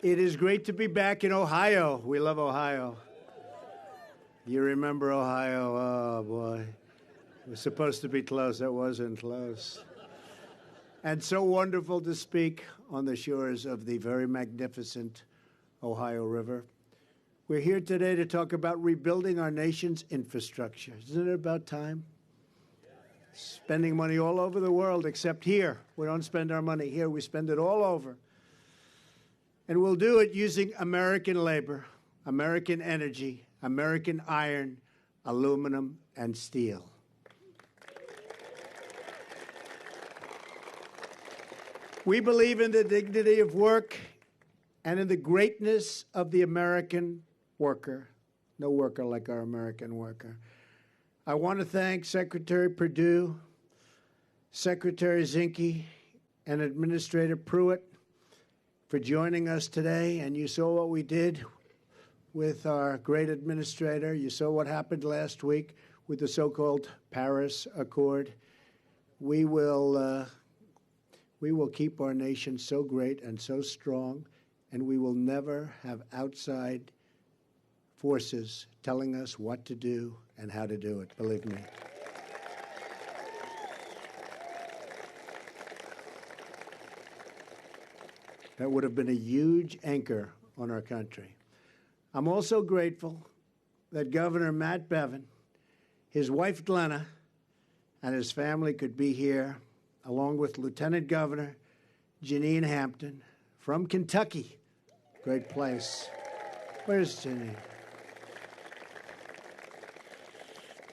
It is great to be back in Ohio. We love Ohio. You remember Ohio? Oh, boy. It was supposed to be close. It wasn't close. And so wonderful to speak on the shores of the very magnificent Ohio River. We're here today to talk about rebuilding our nation's infrastructure. Isn't it about time? Spending money all over the world, except here. We don't spend our money here. We spend it all over. And we'll do it using American labor, American energy, American iron, aluminum, and steel. We believe in the dignity of work and in the greatness of the American worker. No worker like our American worker. I want to thank Secretary Perdue, Secretary Zinke, and Administrator Pruitt for joining us today. And you saw what we did with our great administrator. You saw what happened last week with the so-called Paris Accord. We will keep our nation so great and so strong, and we will never have outside forces telling us what to do and how to do it, believe me. That would have been a huge anchor on our country. I'm also grateful that Governor Matt Bevin, his wife Glenna, and his family could be here, along with Lieutenant Governor Janine Hampton from Kentucky. Great place. Where's Janine?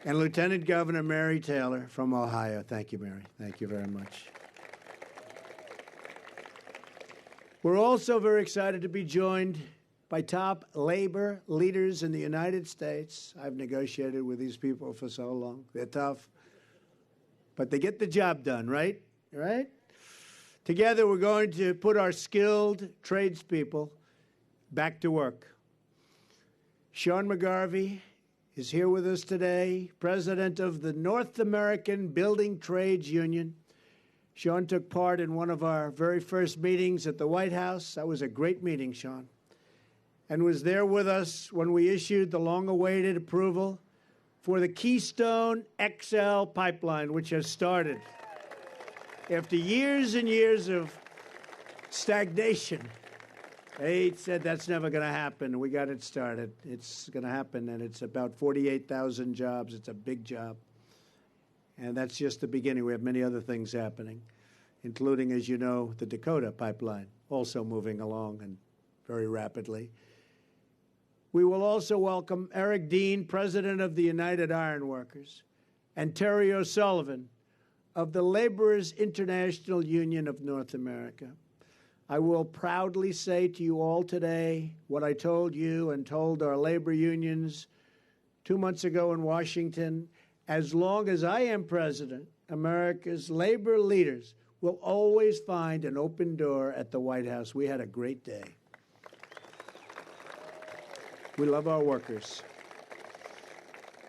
And Lieutenant Governor Mary Taylor from Ohio. Thank you, Mary. Thank you very much. We're also very excited to be joined by top labor leaders in the United States. I've negotiated with these people for so long. They're tough, but they get the job done, right? Right? Together, we're going to put our skilled tradespeople back to work. Sean McGarvey is here with us today, president of the North American Building Trades Union. Sean took part in one of our very first meetings at the White House. That was a great meeting, Sean, and was there with us when we issued the long-awaited approval for the Keystone XL pipeline, which has started. After years and years of stagnation, they said that's never going to happen. We got it started. It's going to happen, and it's about 48,000 jobs. It's a big job. And that's just the beginning. We have many other things happening, including, as you know, the Dakota pipeline, also moving along and very rapidly. We will also welcome Eric Dean, president of the United Iron Workers, and Terry O'Sullivan of the Laborers International Union of North America. I will proudly say to you all today what I told you and told our labor unions 2 months ago in Washington. As long as I am president, America's labor leaders will always find an open door at the White House. We had a great day. We love our workers.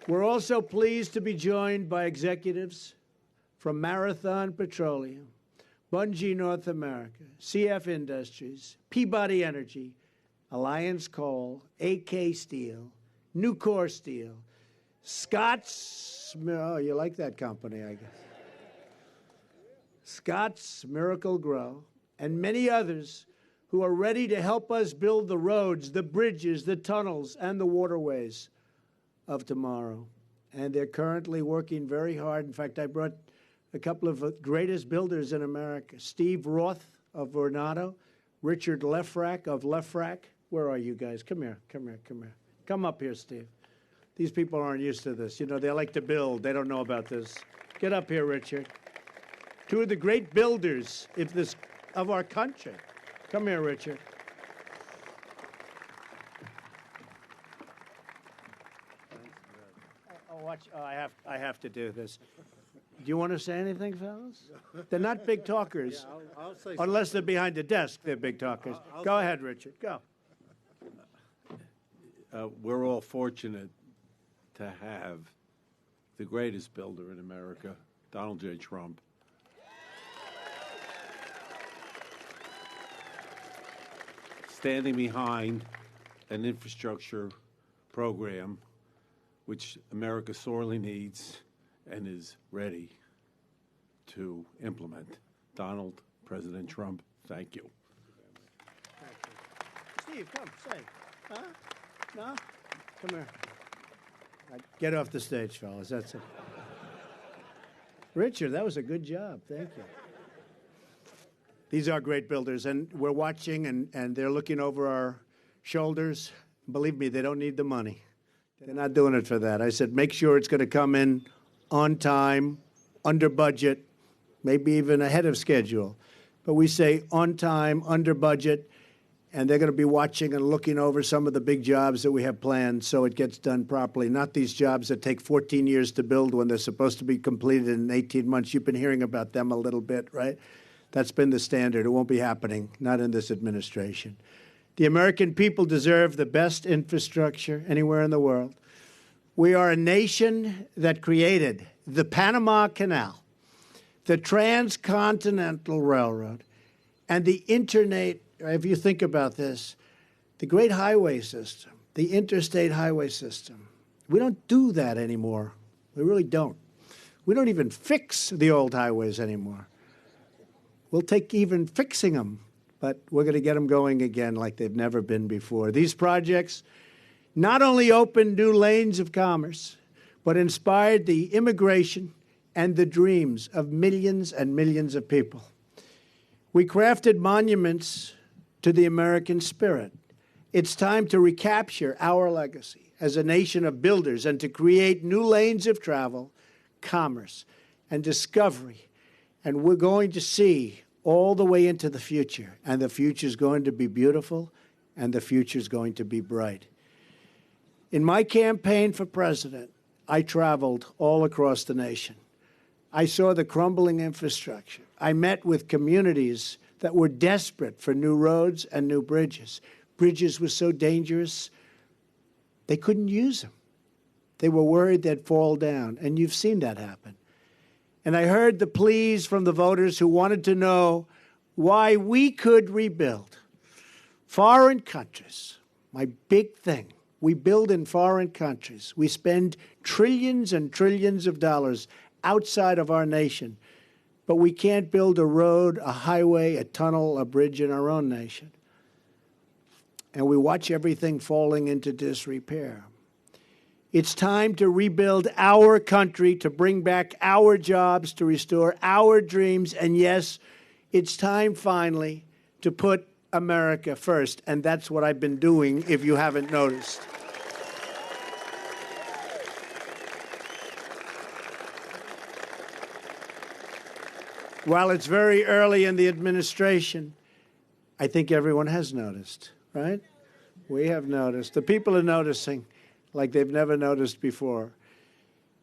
We're also pleased to be joined by executives from Marathon Petroleum, Bunge North America, CF Industries, Peabody Energy, Alliance Coal, AK Steel, Nucor Steel, Scott's, oh, you like that company, I guess. Scott's Miracle Grow, and many others who are ready to help us build the roads, the bridges, the tunnels, and the waterways of tomorrow. And they're currently working very hard. In fact, I brought a couple of the greatest builders in America, Steve Roth of Vornado, Richard Lefrak of Lefrak. Where are you guys? Come here, come here, come here. Come up here, Steve. These people aren't used to this. You know, they like to build. They don't know about this. Get up here, Richard. Two of the great builders of our country. Come here, Richard. Oh, watch. Oh, I have to do this. Do you want to say anything, fellas? They're not big talkers. Yeah, I'll say unless they're behind the desk, they're big talkers. Go ahead, Richard. Go. We're all fortunate to have the greatest builder in America, Donald J. Trump. standing behind an infrastructure program which America sorely needs and is ready to implement. Donald, President Trump, thank you. Steve, come, say. Huh? No? Come here. Get off the stage, fellas. That's it. Richard, that was a good job. Thank you. These are great builders, and we're watching, and they're looking over our shoulders. Believe me, they don't need the money. They're not doing it for that. I said, make sure it's going to come in on time, under budget, maybe even ahead of schedule. But we say on time, under budget, and they're going to be watching and looking over some of the big jobs that we have planned so it gets done properly, not these jobs that take 14 years to build when they're supposed to be completed in 18 months. You've been hearing about them a little bit, right? That's been the standard. It won't be happening, not in this administration. The American people deserve the best infrastructure anywhere in the world. We are a nation that created the Panama Canal, the Transcontinental Railroad, and the Internet. If you think about this, the great highway system, the interstate highway system, we don't do that anymore. We really don't. We don't even fix the old highways anymore. We'll take even fixing them, but we're going to get them going again like they've never been before. These projects not only opened new lanes of commerce, but inspired the immigration and the dreams of millions and millions of people. We crafted monuments to the American spirit. It's time to recapture our legacy as a nation of builders and to create new lanes of travel, commerce, and discovery. And we're going to see all the way into the future, and the future is going to be beautiful, and the future is going to be bright. In my campaign for president, I traveled all across the nation. I saw the crumbling infrastructure. I met with communities that were desperate for new roads and new bridges. Bridges were so dangerous, they couldn't use them. They were worried they'd fall down, and you've seen that happen. And I heard the pleas from the voters who wanted to know why we could rebuild. Foreign countries, my big thing, we build in foreign countries. We spend trillions and trillions of dollars outside of our nation, but we can't build a road, a highway, a tunnel, a bridge in our own nation. And we watch everything falling into disrepair. It's time to rebuild our country, to bring back our jobs, to restore our dreams. And yes, it's time finally to put America first. And that's what I've been doing, if you haven't noticed. While it's very early in the administration, I think everyone has noticed, right? We have noticed. The people are noticing like they've never noticed before.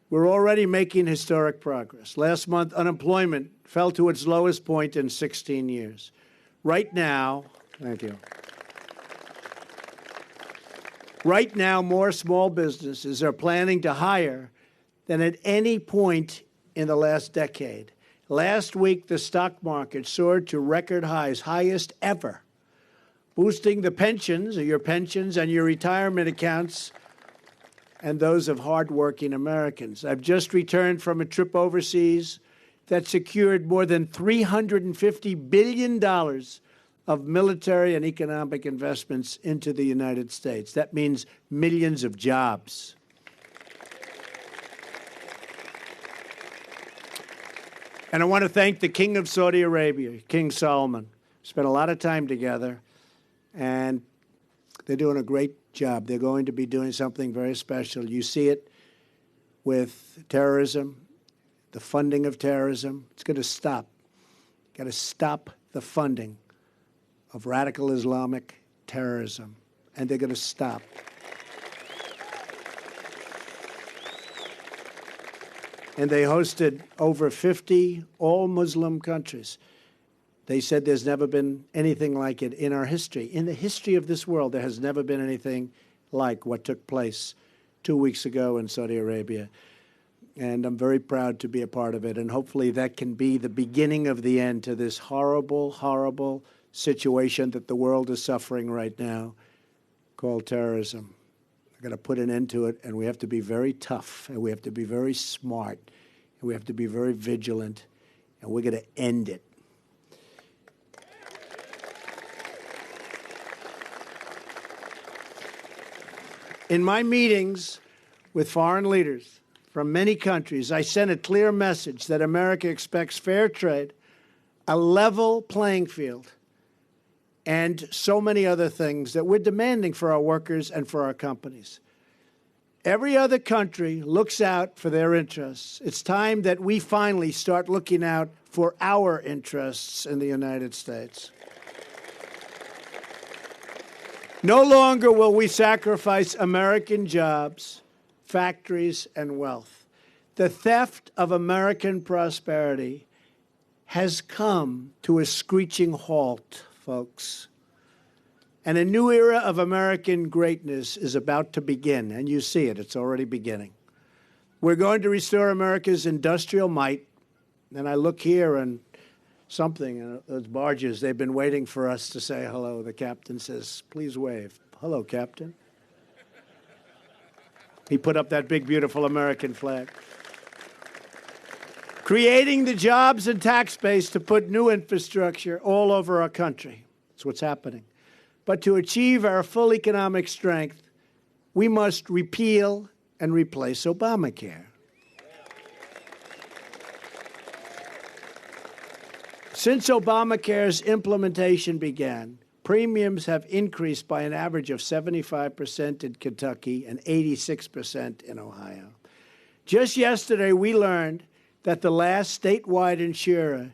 We're already making historic progress. Last month, unemployment fell to its lowest point in 16 years. Right now, thank you. Right now, more small businesses are planning to hire than at any point in the last decade. Last week, the stock market soared to record highs, highest ever, boosting the pensions and your retirement accounts and those of hardworking Americans. I've just returned from a trip overseas that secured more than $350 billion of military and economic investments into the United States. That means millions of jobs. And I want to thank the King of Saudi Arabia, King Salman. Spent a lot of time together, and they're doing a great job. They're going to be doing something very special. You see it with terrorism, the funding of terrorism. It's going to stop. Got to stop the funding of radical Islamic terrorism, and they're going to stop. And they hosted over 50 all-Muslim countries. They said there's never been anything like it in our history. In the history of this world, there has never been anything like what took place 2 weeks ago in Saudi Arabia. And I'm very proud to be a part of it. And hopefully that can be the beginning of the end to this horrible, horrible situation that the world is suffering right now called terrorism. We're going to put an end to it, and we have to be very tough, and we have to be very smart, and we have to be very vigilant, and we're going to end it. In my meetings with foreign leaders from many countries, I sent a clear message that America expects fair trade, a level playing field, and so many other things that we're demanding for our workers and for our companies. Every other country looks out for their interests. It's time that we finally start looking out for our interests in the United States. No longer will we sacrifice American jobs, factories, and wealth. The theft of American prosperity has come to a screeching halt, folks. And a new era of American greatness is about to begin, and you see it. It's already beginning. We're going to restore America's industrial might. And I look here and something, those barges, they've been waiting for us to say hello. The captain says, please wave. Hello, Captain. He put up that big, beautiful American flag. Creating the jobs and tax base to put new infrastructure all over our country. That's what's happening. But to achieve our full economic strength, we must repeal and replace Obamacare. Since Obamacare's implementation began, premiums have increased by an average of 75% in Kentucky and 86% in Ohio. Just yesterday, we learned that the last statewide insurer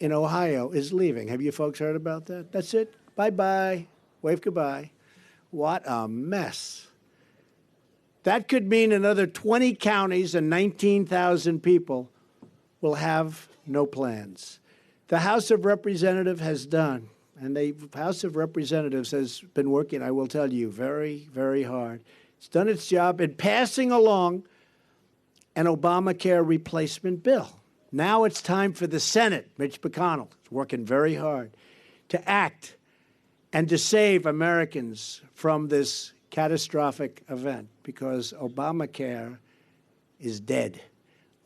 in Ohio is leaving. Have you folks heard about that? That's it. Bye-bye. Wave goodbye. What a mess. That could mean another 20 counties and 19,000 people will have no plans. The House of Representatives has done, and the House of Representatives has been working, I will tell you, very, very hard. It's done its job in passing along an Obamacare replacement bill. Now it's time for the Senate. Mitch McConnell is working very hard to act and to save Americans from this catastrophic event, because Obamacare is dead.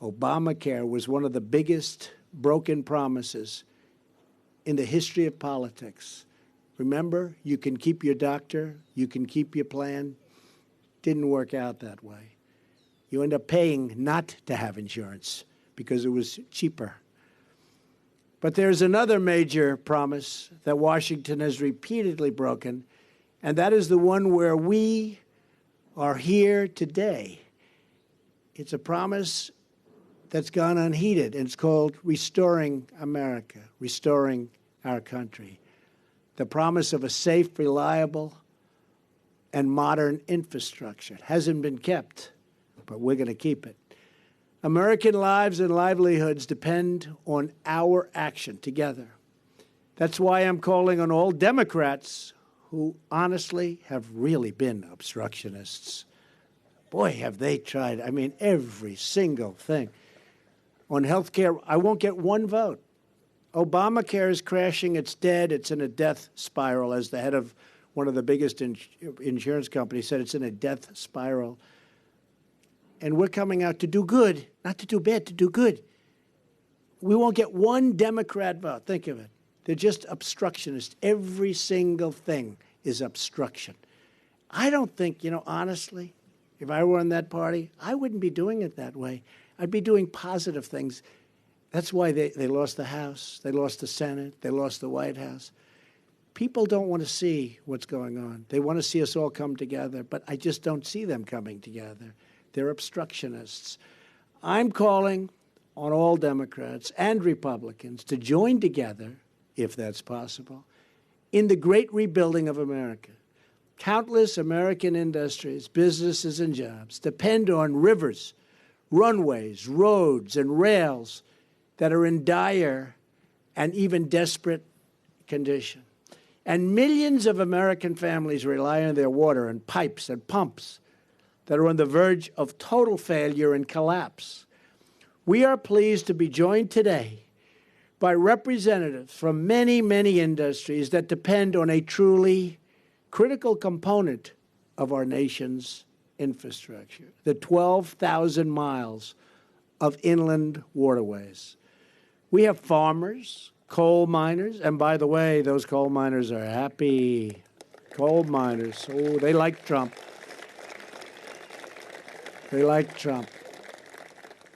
Obamacare was one of the biggest broken promises in the history of politics. Remember, you can keep your doctor, you can keep your plan. Didn't work out that way. You end up paying not to have insurance because it was cheaper. But there's another major promise that Washington has repeatedly broken, and that is the one where we are here today. It's a promise that's gone unheeded, and it's called restoring America, restoring our country. The promise of a safe, reliable, and modern infrastructure. It hasn't been kept, but we're going to keep it. American lives and livelihoods depend on our action together. That's why I'm calling on all Democrats who honestly have really been obstructionists. Boy, have they tried. I mean, every single thing. On health care, I won't get one vote. Obamacare is crashing. It's dead. It's in a death spiral. As the head of one of the biggest insurance companies said, it's in a death spiral. And we're coming out to do good, not to do bad, to do good. We won't get one Democrat vote. Think of it. They're just obstructionists. Every single thing is obstruction. I don't think, honestly, if I were in that party, I wouldn't be doing it that way. I'd be doing positive things. That's why they lost the House, they lost the Senate, they lost the White House. People don't want to see what's going on. They want to see us all come together, but I just don't see them coming together. They're obstructionists. I'm calling on all Democrats and Republicans to join together, if that's possible, in the great rebuilding of America. Countless American industries, businesses, and jobs depend on rivers, runways, roads, and rails that are in dire and even desperate condition. And millions of American families rely on their water and pipes and pumps that are on the verge of total failure and collapse. We are pleased to be joined today by representatives from many, many industries that depend on a truly critical component of our nation's infrastructure, the 12,000 miles of inland waterways. We have farmers, coal miners, and by the way, those coal miners are happy. Coal miners, oh, they like Trump. They like Trump.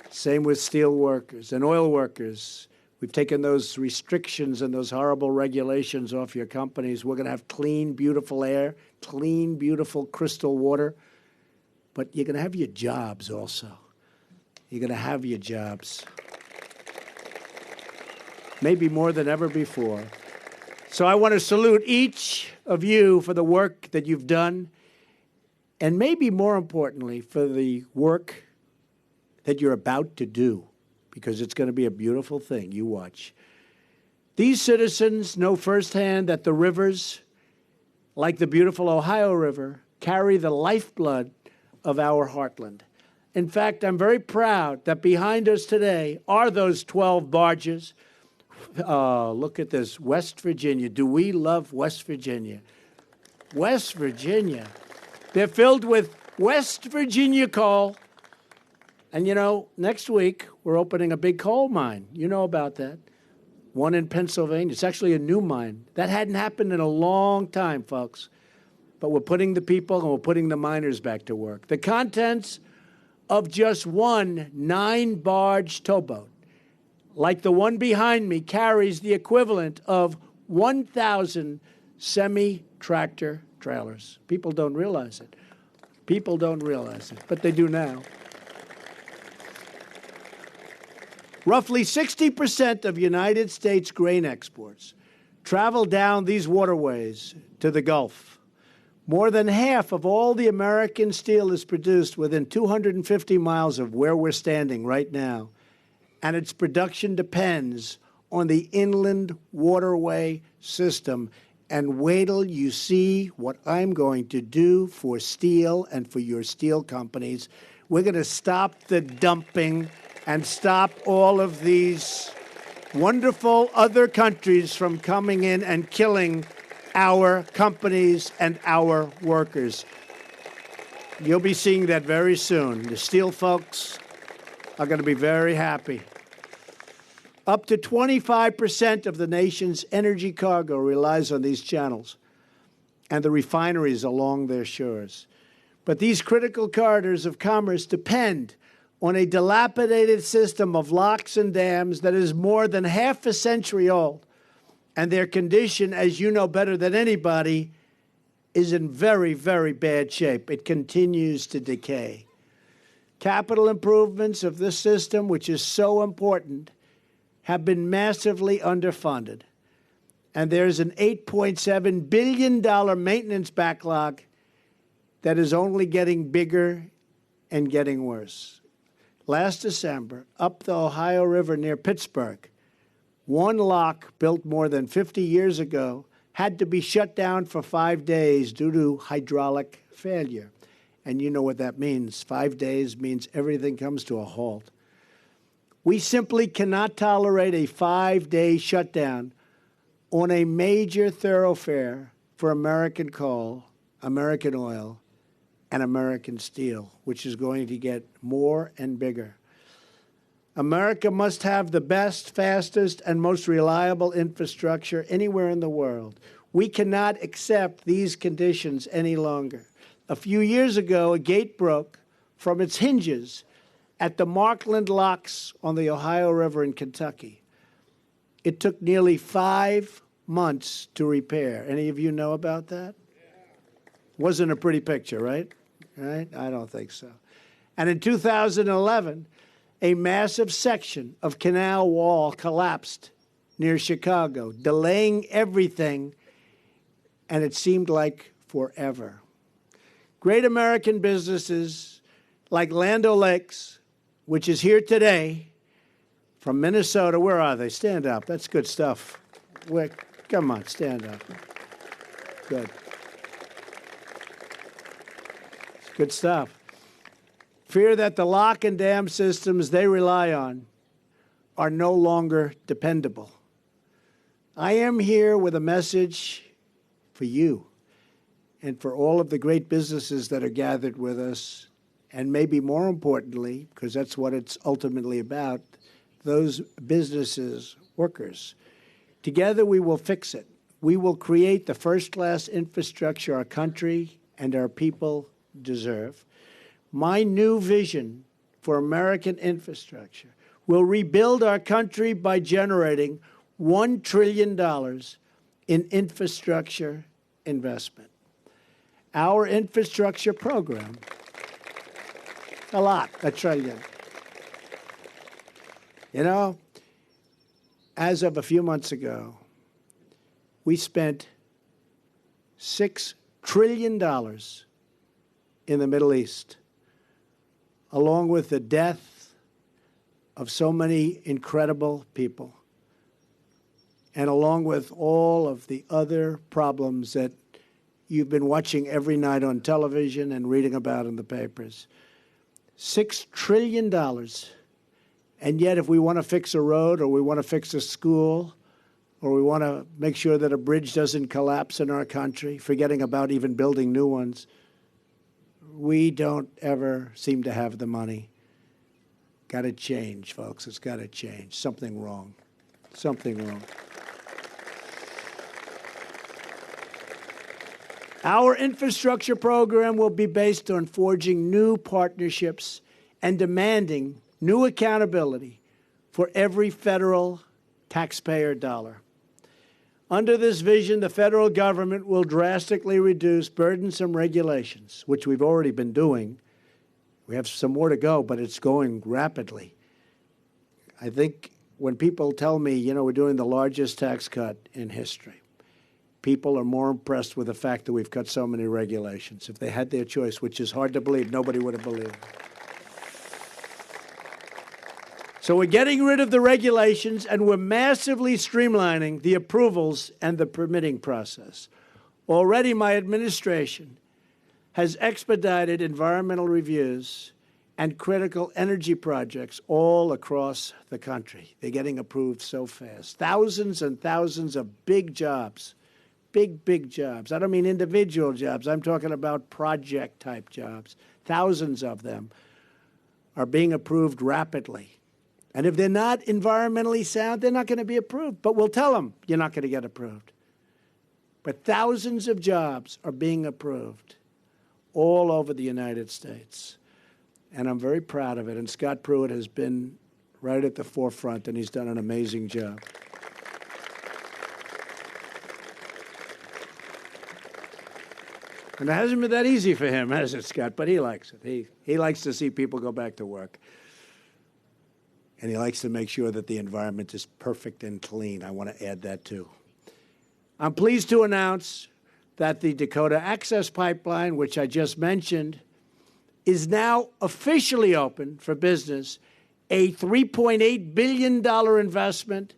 Same with steel workers and oil workers. We've taken those restrictions and those horrible regulations off your companies. We're going to have clean, beautiful air, clean, beautiful crystal water. But you're going to have your jobs also. You're going to have your jobs. Maybe more than ever before. So I want to salute each of you for the work that you've done, and maybe more importantly, for the work that you're about to do, because it's going to be a beautiful thing. You watch. These citizens know firsthand that the rivers, like the beautiful Ohio River, carry the lifeblood of our heartland. In fact, I'm very proud that behind us today are those 12 barges. Look at this, West Virginia. Do we love West Virginia? West Virginia. They're filled with West Virginia coal. And, you know, next week we're opening a big coal mine. You know about that. One in Pennsylvania. It's actually a new mine. That hadn't happened in a long time, folks. But we're putting the people and we're putting the miners back to work. The contents of just one 9-barge towboat, like the one behind me, carries the equivalent of 1,000 semi-tractor trailers. People don't realize it. People don't realize it, but they do now. Roughly 60% of United States grain exports travel down these waterways to the Gulf. More than half of all the American steel is produced within 250 miles of where we're standing right now, and its production depends on the inland waterway system. And wait till you see what I'm going to do for steel and for your steel companies. We're going to stop the dumping and stop all of these wonderful other countries from coming in and killing our companies and our workers. You'll be seeing that very soon. The steel folks are going to be very happy. Up to 25% of the nation's energy cargo relies on these channels and the refineries along their shores. But these critical corridors of commerce depend on a dilapidated system of locks and dams that is more than half a century old. And their condition, as you know better than anybody, is in very, very bad shape. It continues to decay. Capital improvements of this system, which is so important, have been massively underfunded. And there's an $8.7 billion maintenance backlog that is only getting bigger and getting worse. Last December, up the Ohio River near Pittsburgh, one lock built more than 50 years ago had to be shut down for 5 days due to hydraulic failure. And you know what that means. 5 days means everything comes to a halt. We simply cannot tolerate a 5-day shutdown on a major thoroughfare for American coal, American oil, and American steel, which is going to get more and bigger. America must have the best, fastest, and most reliable infrastructure anywhere in the world. We cannot accept these conditions any longer. A few years ago, a gate broke from its hinges at the Markland Locks on the Ohio River in Kentucky. It took nearly 5 months to repair. Any of you know about that? Wasn't a pretty picture, right? Right? I don't think so. And in 2011, a massive section of canal wall collapsed near Chicago, delaying everything, and it seemed like forever. Great American businesses like Land O'Lakes, which is here today, from Minnesota. Where are they? Stand up. That's good stuff. Come on, stand up. Good. Good stuff. Fear that the lock and dam systems they rely on are no longer dependable. I am here with a message for you and for all of the great businesses that are gathered with us, and maybe more importantly, because that's what it's ultimately about, those businesses, workers. Together we will fix it. We will create the first-class infrastructure our country and our people deserve. My new vision for American infrastructure will rebuild our country by generating $1 trillion in infrastructure investment. Our infrastructure program, $1 trillion. You know, as of a few months ago, we spent $6 trillion in the Middle East, along with the death of so many incredible people, and along with all of the other problems that you've been watching every night on television and reading about in the papers. $6 trillion. And yet, if we want to fix a road, or we want to fix a school, or we want to make sure that a bridge doesn't collapse in our country, forgetting about even building new ones, we don't ever seem to have the money. Got to change, folks. It's got to change. Something wrong. Something wrong. Our infrastructure program will be based on forging new partnerships and demanding new accountability for every federal taxpayer dollar. Under this vision, the federal government will drastically reduce burdensome regulations, which we've already been doing. We have some more to go, but it's going rapidly. I think when people tell me, you know, we're doing the largest tax cut in history, people are more impressed with the fact that we've cut so many regulations. If they had their choice, which is hard to believe, nobody would have believed it. So we're getting rid of the regulations, and we're massively streamlining the approvals and the permitting process. Already, my administration has expedited environmental reviews and critical energy projects all across the country. They're getting approved so fast. Thousands and thousands of big jobs, big jobs. I don't mean individual jobs. I'm talking about project-type jobs. Thousands of them are being approved rapidly. And if they're not environmentally sound, they're not going to be approved. But we'll tell them you're not going to get approved. But thousands of jobs are being approved all over the United States. And I'm very proud of it. And Scott Pruitt has been right at the forefront, and he's done an amazing job. And it hasn't been that easy for him, has it, Scott? But he likes it. He likes to see people go back to work. And he likes to make sure that the environment is perfect and clean. I want to add that, too. I'm pleased to announce that the Dakota Access Pipeline, which I just mentioned, is now officially open for business, a $3.8 billion investment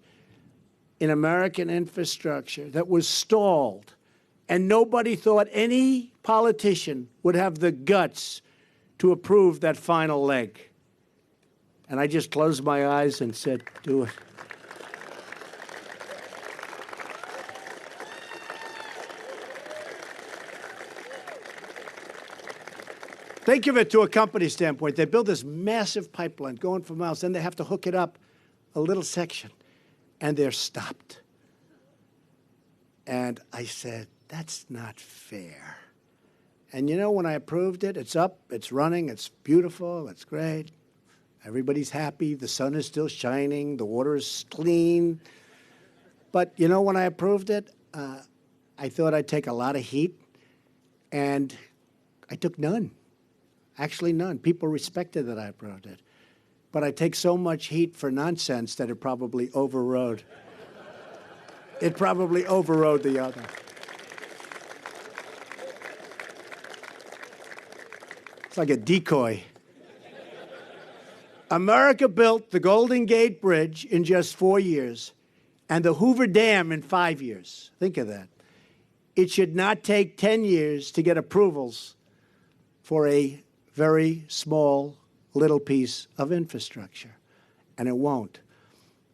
in American infrastructure that was stalled. And nobody thought any politician would have the guts to approve that final leg. And I just closed my eyes and said, do it. Think of it to a company standpoint. They build this massive pipeline going for miles, then they have to hook it up a little section, and they're stopped. And I said, that's not fair. And you know, when I approved it, it's up, it's running, it's beautiful, it's great. Everybody's happy. The sun is still shining. The water is clean. But, you know, when I approved it, I thought I'd take a lot of heat, and I took none. Actually, none. People respected that I approved it. But I take so much heat for nonsense that it probably overrode. It probably overrode the other. It's like a decoy. America built the Golden Gate Bridge in just 4 years and the Hoover Dam in 5 years. Think of that. It should not take 10 years to get approvals for a very small little piece of infrastructure. And it won't.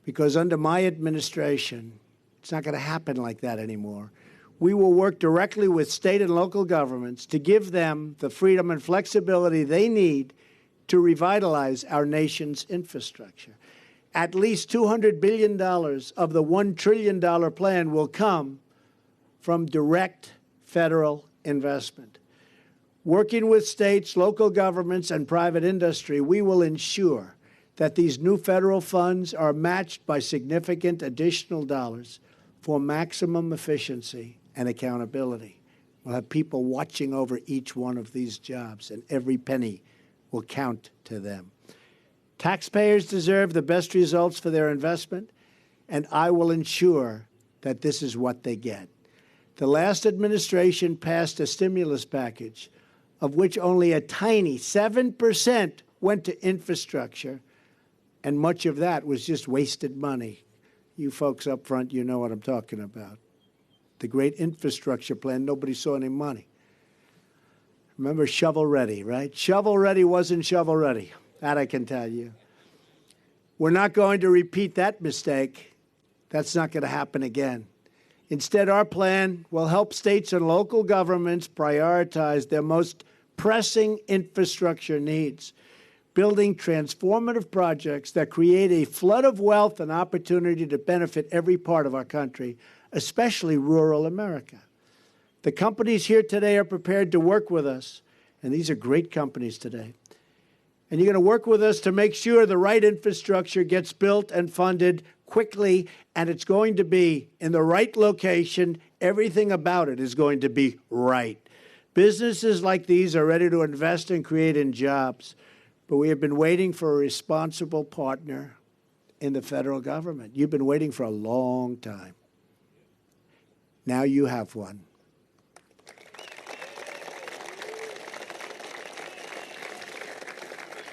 Because under my administration, It's not going to happen like that anymore. We will work directly with state and local governments to give them the freedom and flexibility they need to revitalize our nation's infrastructure. At least $200 billion of the $1 trillion plan will come from direct federal investment. Working with states, local governments, and private industry, we will ensure that these new federal funds are matched by significant additional dollars for maximum efficiency and accountability. We'll have people watching over each one of these jobs, and every penny will count to them. Taxpayers deserve the best results for their investment, and I will ensure that this is what they get. The last administration passed a stimulus package of which only a tiny 7% went to infrastructure, and much of that was just wasted money. You folks up front, you know what I'm talking about. The great infrastructure plan, nobody saw any money. Remember shovel ready, right? Shovel ready wasn't shovel ready. That I can tell you. We're not going to repeat that mistake. That's not going to happen again. Instead, our plan will help states and local governments prioritize their most pressing infrastructure needs, building transformative projects that create a flood of wealth and opportunity to benefit every part of our country, especially rural America. The companies here today are prepared to work with us, and these are great companies today. And you're going to work with us to make sure the right infrastructure gets built and funded quickly, and it's going to be in the right location. Everything about it is going to be right. Businesses like these are ready to invest and create in jobs, but we have been waiting for a responsible partner in the federal government. You've been waiting for a long time. Now you have one.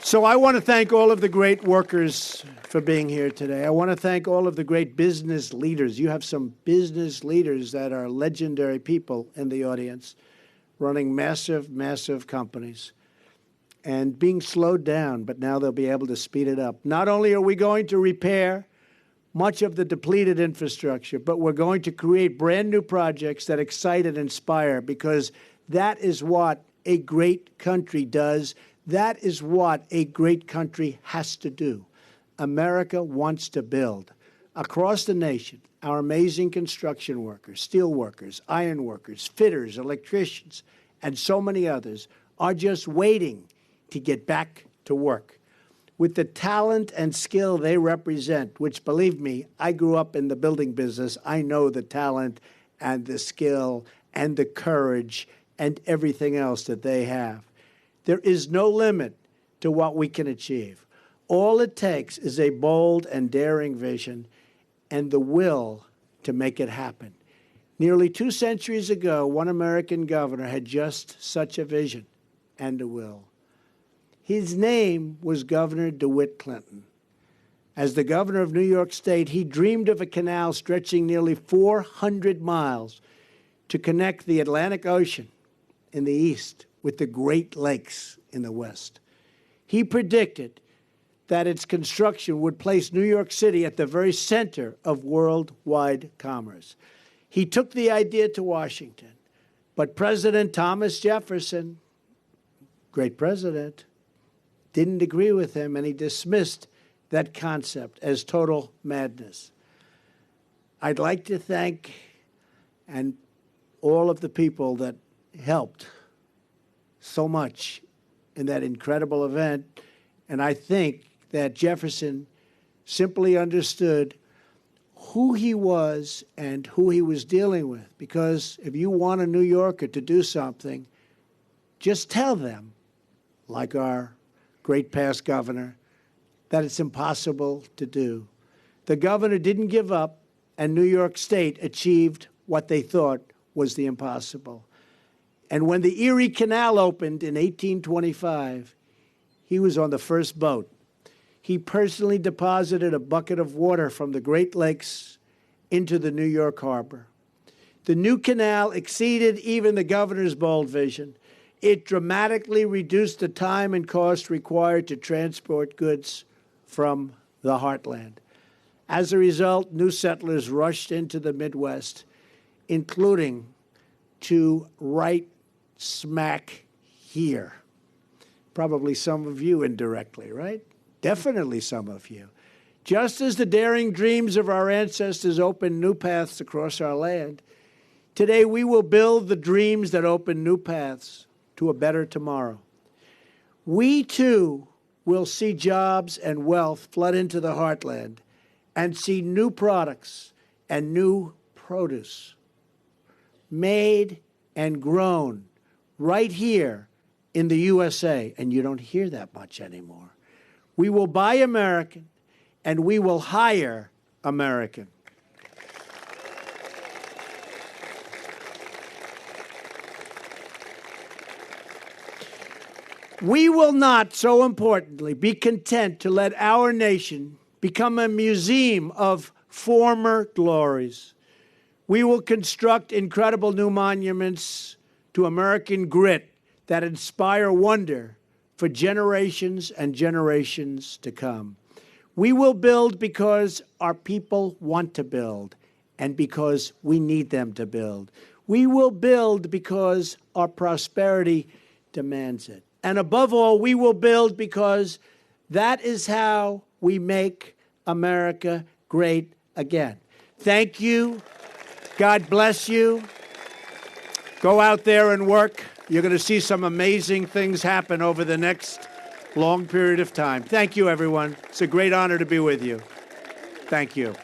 So I want to thank all of the great workers for being here today. I want to thank all of the great business leaders. You have some business leaders that are legendary people in the audience, running massive, massive companies and being slowed down, but now they'll be able to speed it up. Not only are we going to repair much of the depleted infrastructure, but we're going to create brand new projects that excite and inspire, because that is what a great country does. That is what a great country has to do. America wants to build. Across the nation, our amazing construction workers, steel workers, iron workers, fitters, electricians, and so many others are just waiting to get back to work. With the talent and skill they represent, which, believe me, I grew up in the building business. I know the talent and the skill and the courage and everything else that they have. There is no limit to what we can achieve. All it takes is a bold and daring vision and the will to make it happen. Nearly 2 centuries ago, one American governor had just such a vision and a will. His name was Governor DeWitt Clinton. As the governor of New York State, he dreamed of a canal stretching nearly 400 miles to connect the Atlantic Ocean in the east with the Great Lakes in the west. He predicted that its construction would place New York City at the very center of worldwide commerce. He took the idea to Washington, but President Thomas Jefferson, great president, didn't agree with him, and he dismissed that concept as total madness. I'd like to thank all of the people that helped so much in that incredible event, and I think that Jefferson simply understood who he was and who he was dealing with, because if you want a New Yorker to do something, just tell them, like our great past governor, that it's impossible to do. The governor didn't give up, and New York State achieved what they thought was the impossible. And when the Erie Canal opened in 1825, he was on the first boat. He personally deposited a bucket of water from the Great Lakes into the New York harbor. The new canal exceeded even the governor's bold vision. It dramatically reduced the time and cost required to transport goods from the heartland. As a result, new settlers rushed into the Midwest, including to right smack here. Probably some of you indirectly, right? Definitely some of you. Just as the daring dreams of our ancestors opened new paths across our land, today we will build the dreams that open new paths to a better tomorrow. We, too, will see jobs and wealth flood into the heartland and see new products and new produce made and grown right here in the USA, and you don't hear that much anymore. We will buy American, and we will hire American. We will not, so importantly, be content to let our nation become a museum of former glories. We will construct incredible new monuments to American grit that inspire wonder for generations and generations to come. We will build because our people want to build and because we need them to build. We will build because our prosperity demands it. And above all, we will build because that is how we make America great again. Thank you. God bless you. Go out there and work. You're going to see some amazing things happen over the next long period of time. Thank you, everyone. It's a great honor to be with you. Thank you.